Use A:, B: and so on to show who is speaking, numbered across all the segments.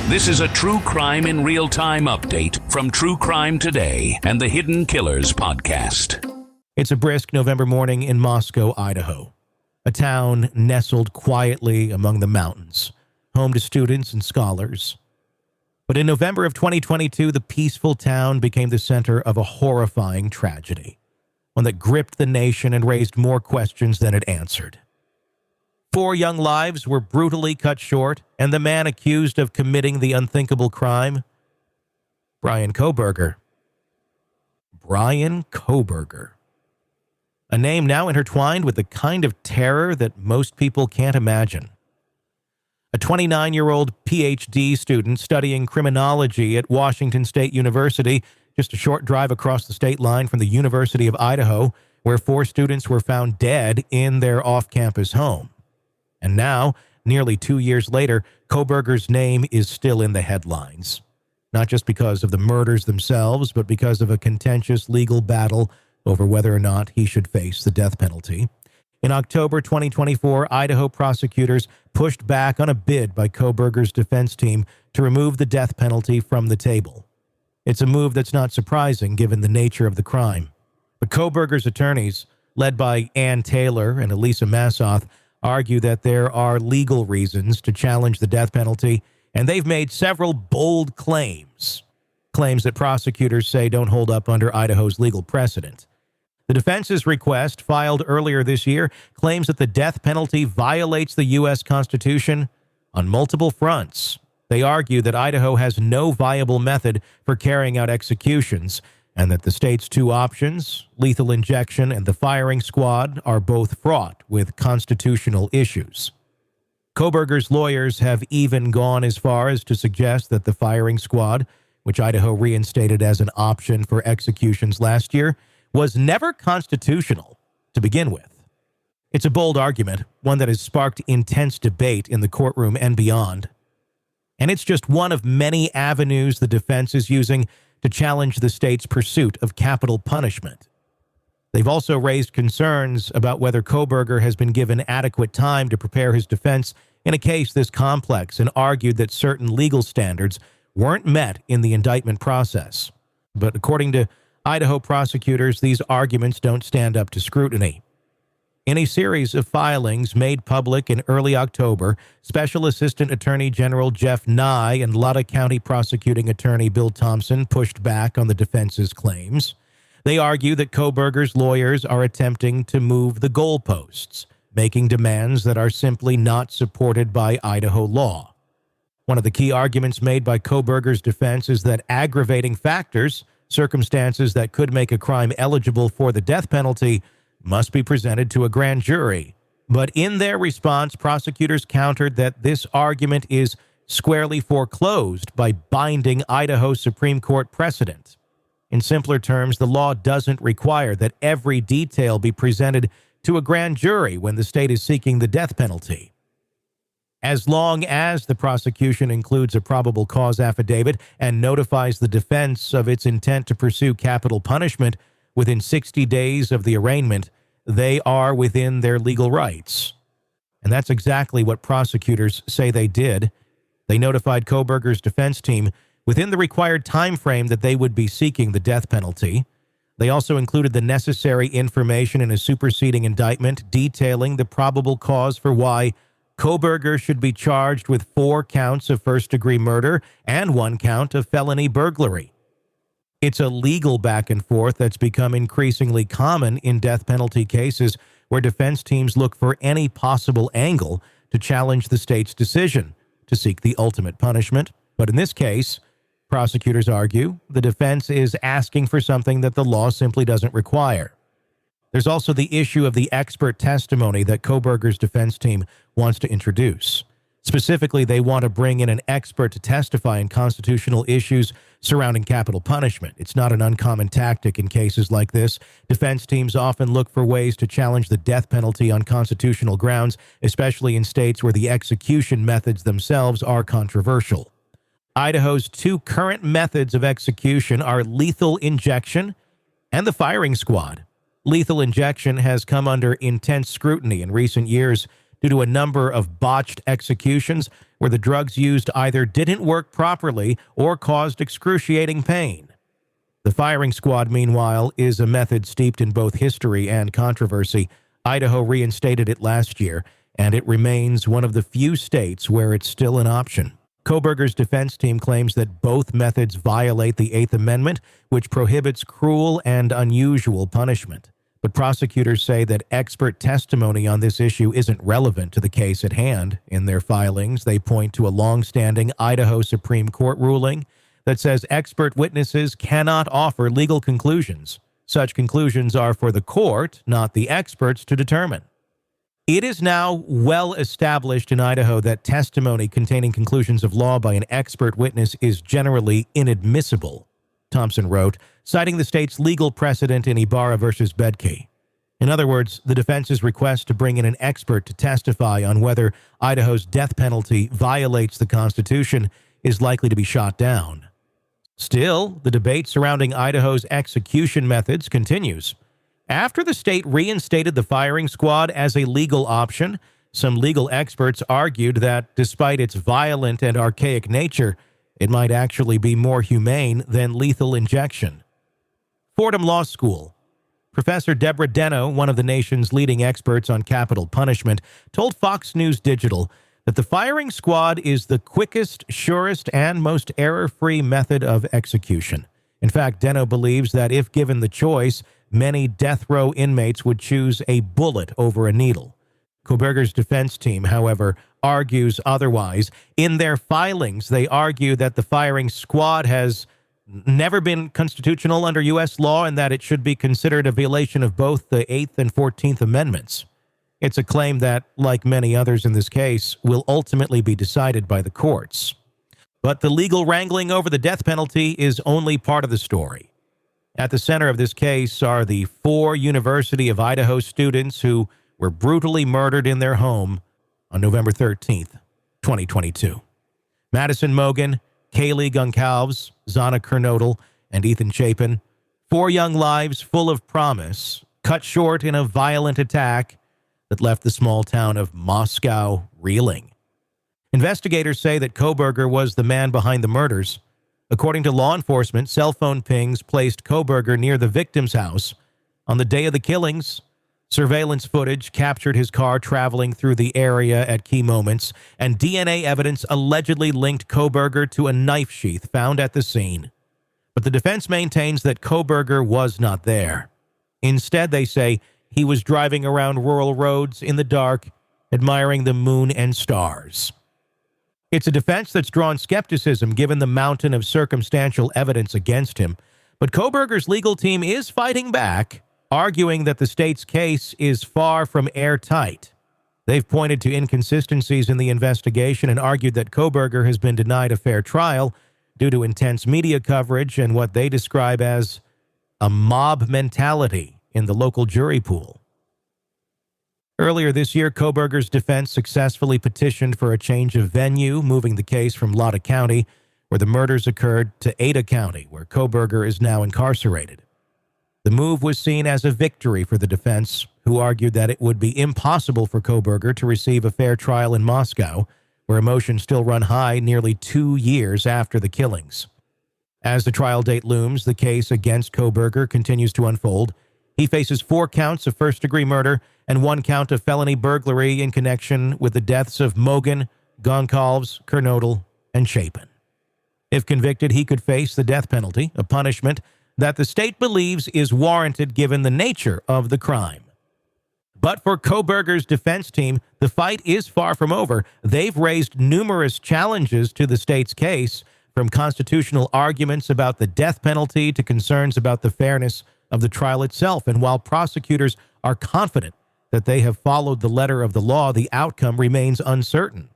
A: This is a True Crime in Real Time update from True Crime Today and the Hidden Killers podcast.
B: It's a brisk November morning in Moscow, Idaho, a town nestled quietly among the mountains, home to students and scholars. But in November of 2022, the peaceful town became the center of a horrifying tragedy, one that gripped the nation and raised more questions than it answered. 4 young lives were brutally cut short, and the man accused of committing the unthinkable crime, Bryan Kohberger. Bryan Kohberger. A name now intertwined with the kind of terror that most people can't imagine. A 29-year-old PhD student studying criminology at Washington State University, just a short drive across the state line from the University of Idaho, where 4 students were found dead in their off-campus home. And now, nearly 2 years later, Kohberger's name is still in the headlines. Not just because of the murders themselves, but because of a contentious legal battle over whether or not he should face the death penalty. In October 2024, Idaho prosecutors pushed back on a bid by Kohberger's defense team to remove the death penalty from the table. It's a move that's not surprising given the nature of the crime. But Kohberger's attorneys, led by Ann Taylor and Elisa Massoth, argue that there are legal reasons to challenge the death penalty, and they've made several bold claims that prosecutors say don't hold up under Idaho's legal precedent. The defense's request, filed earlier this year, claims that the death penalty violates the U.S. Constitution on multiple fronts. They argue that Idaho has no viable method for carrying out executions, and that the state's 2 options, lethal injection and the firing squad, are both fraught with constitutional issues. Kohberger's lawyers have even gone as far as to suggest that the firing squad, which Idaho reinstated as an option for executions last year, was never constitutional to begin with. It's a bold argument, one that has sparked intense debate in the courtroom and beyond. And it's just one of many avenues the defense is using to challenge the state's pursuit of capital punishment. They've also raised concerns about whether Kohberger has been given adequate time to prepare his defense in a case this complex, and argued that certain legal standards weren't met in the indictment process. But according to Idaho prosecutors, these arguments don't stand up to scrutiny. In a series of filings made public in early October, Special Assistant Attorney General Jeff Nye and Loudoun County Prosecuting Attorney Bill Thompson pushed back on the defense's claims. They argue that Kohberger's lawyers are attempting to move the goalposts, making demands that are simply not supported by Idaho law. One of the key arguments made by Kohberger's defense is that aggravating factors, circumstances that could make a crime eligible for the death penalty, must be presented to a grand jury. But in their response, prosecutors countered that this argument is squarely foreclosed by binding Idaho Supreme Court precedent. In simpler terms, the law doesn't require that every detail be presented to a grand jury when the state is seeking the death penalty. As long as the prosecution includes a probable cause affidavit and notifies the defense of its intent to pursue capital punishment within 60 days of the arraignment, they are within their legal rights. And that's exactly what prosecutors say they did. They notified Kohberger's defense team within the required time frame that they would be seeking the death penalty. They also included the necessary information in a superseding indictment detailing the probable cause for why Kohberger should be charged with 4 counts of first-degree murder and 1 count of felony burglary. It's a legal back and forth that's become increasingly common in death penalty cases where defense teams look for any possible angle to challenge the state's decision to seek the ultimate punishment. But in this case, prosecutors argue the defense is asking for something that the law simply doesn't require. There's also the issue of the expert testimony that Kohberger's defense team wants to introduce. Specifically, they want to bring in an expert to testify in constitutional issues surrounding capital punishment. It's not an uncommon tactic in cases like this. Defense teams often look for ways to challenge the death penalty on constitutional grounds, especially in states where the execution methods themselves are controversial. Idaho's 2 current methods of execution are lethal injection and the firing squad. Lethal injection has come under intense scrutiny in recent years due to a number of botched executions where the drugs used either didn't work properly or caused excruciating pain. The firing squad, meanwhile, is a method steeped in both history and controversy. Idaho reinstated it last year, and it remains one of the few states where it's still an option. Kohberger's defense team claims that both methods violate the Eighth Amendment, which prohibits cruel and unusual punishment. But prosecutors say that expert testimony on this issue isn't relevant to the case at hand. In their filings, they point to a long-standing Idaho Supreme Court ruling that says expert witnesses cannot offer legal conclusions. Such conclusions are for the court, not the experts, to determine. It is now well established in Idaho that testimony containing conclusions of law by an expert witness is generally inadmissible, Thompson wrote, citing the state's legal precedent in Ibarra versus Bedke. In other words, the defense's request to bring in an expert to testify on whether Idaho's death penalty violates the Constitution is likely to be shot down. Still, the debate surrounding Idaho's execution methods continues. After the state reinstated the firing squad as a legal option, some legal experts argued that despite its violent and archaic nature, it might actually be more humane than lethal injection. Fordham Law School. Professor Deborah Deno, one of the nation's leading experts on capital punishment, told Fox News Digital that the firing squad is the quickest, surest, and most error-free method of execution. In fact, Deno believes that if given the choice, many death row inmates would choose a bullet over a needle. Kohberger's defense team, however, argues otherwise. In their filings, they argue that the firing squad has never been constitutional under U.S. law and that it should be considered a violation of both the 8th and 14th Amendments. It's a claim that, like many others in this case, will ultimately be decided by the courts. But the legal wrangling over the death penalty is only part of the story. At the center of this case are the 4 University of Idaho students who were brutally murdered in their home on November 13th, 2022. Madison Mogen, Kaylee Goncalves, Zana Kernodle, and Ethan Chapin. 4 young lives full of promise, cut short in a violent attack that left the small town of Moscow reeling. Investigators say that Kohberger was the man behind the murders. According to law enforcement, cell phone pings placed Kohberger near the victim's house. On the day of the killings, surveillance footage captured his car traveling through the area at key moments, and DNA evidence allegedly linked Kohberger to a knife sheath found at the scene. But the defense maintains that Kohberger was not there. Instead, they say he was driving around rural roads in the dark, admiring the moon and stars. It's a defense that's drawn skepticism given the mountain of circumstantial evidence against him. But Kohberger's legal team is fighting back, arguing that the state's case is far from airtight. They've pointed to inconsistencies in the investigation and argued that Kohberger has been denied a fair trial due to intense media coverage and what they describe as a mob mentality in the local jury pool. Earlier this year, Kohberger's defense successfully petitioned for a change of venue, moving the case from Lotta County, where the murders occurred, to Ada County, where Kohberger is now incarcerated. The move was seen as a victory for the defense, who argued that it would be impossible for Kohberger to receive a fair trial in Moscow, where emotions still run high nearly 2 years after the killings. As the trial date looms, the case against Kohberger continues to unfold. He faces 4 counts of first-degree murder and 1 count of felony burglary in connection with the deaths of Mogen, Goncalves, Kernodle, and Chapin. If convicted, he could face the death penalty, a punishment that the state believes is warranted given the nature of the crime. But for Kohberger's defense team, the fight is far from over. They've raised numerous challenges to the state's case, from constitutional arguments about the death penalty to concerns about the fairness of the trial itself. And while prosecutors are confident that they have followed the letter of the law, the outcome remains uncertain.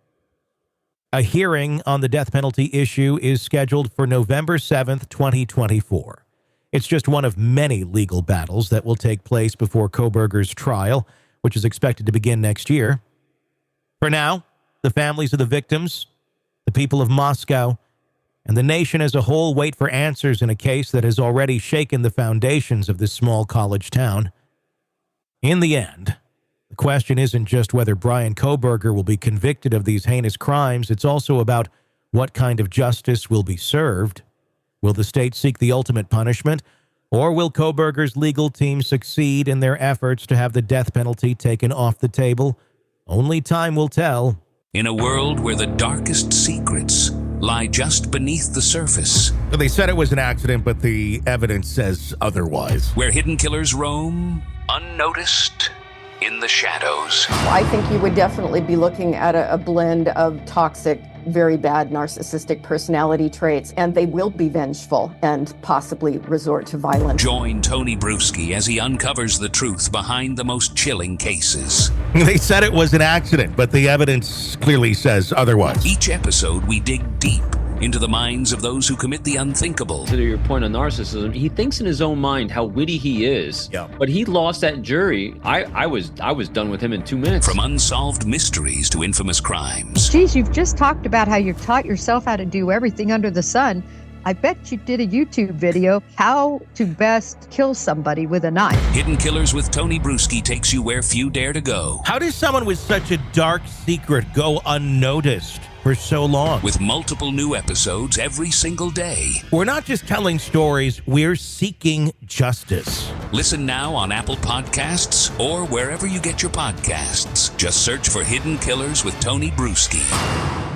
B: A hearing on the death penalty issue is scheduled for November 7th, 2024. It's just one of many legal battles that will take place before Kohberger's trial, which is expected to begin next year. For now, the families of the victims, the people of Moscow, and the nation as a whole wait for answers in a case that has already shaken the foundations of this small college town. In the end, The question isn't just whether Bryan Kohberger will be convicted of these heinous crimes. It's also about what kind of justice will be served. Will the state seek the ultimate punishment, or will Kohberger's legal team succeed in their efforts to have the death penalty taken off the table? Only time will tell.
A: In a world where the darkest secrets lie just beneath the surface,
B: They said it was an accident, but the evidence says otherwise.
A: where hidden killers roam unnoticed in the shadows.
C: I think you would definitely be looking at a blend of toxic, very bad narcissistic personality traits, and they will be vengeful and possibly resort to violence.
A: Join Tony Bruschi as he uncovers the truth behind the most chilling cases.
B: They said it was an accident, but the evidence clearly says otherwise.
A: Each episode, we dig deep into the minds of those who commit the unthinkable.
D: To your point on narcissism, he thinks in his own mind how witty he is.
B: Yeah.
D: But he lost that jury. I was done with him in 2 minutes.
A: From unsolved mysteries to infamous crimes.
E: Geez, you've just talked about how you've taught yourself how to do everything under the sun. I bet you did a YouTube video, how to best kill somebody with a knife.
A: Hidden Killers with Tony Bruschi takes you where few dare to go.
B: How does someone with such a dark secret go unnoticed for so long?
A: With multiple new episodes every single day.
B: We're not just telling stories, we're seeking justice.
A: Listen now on Apple Podcasts or wherever you get your podcasts. Just search for Hidden Killers with Tony Bruschi.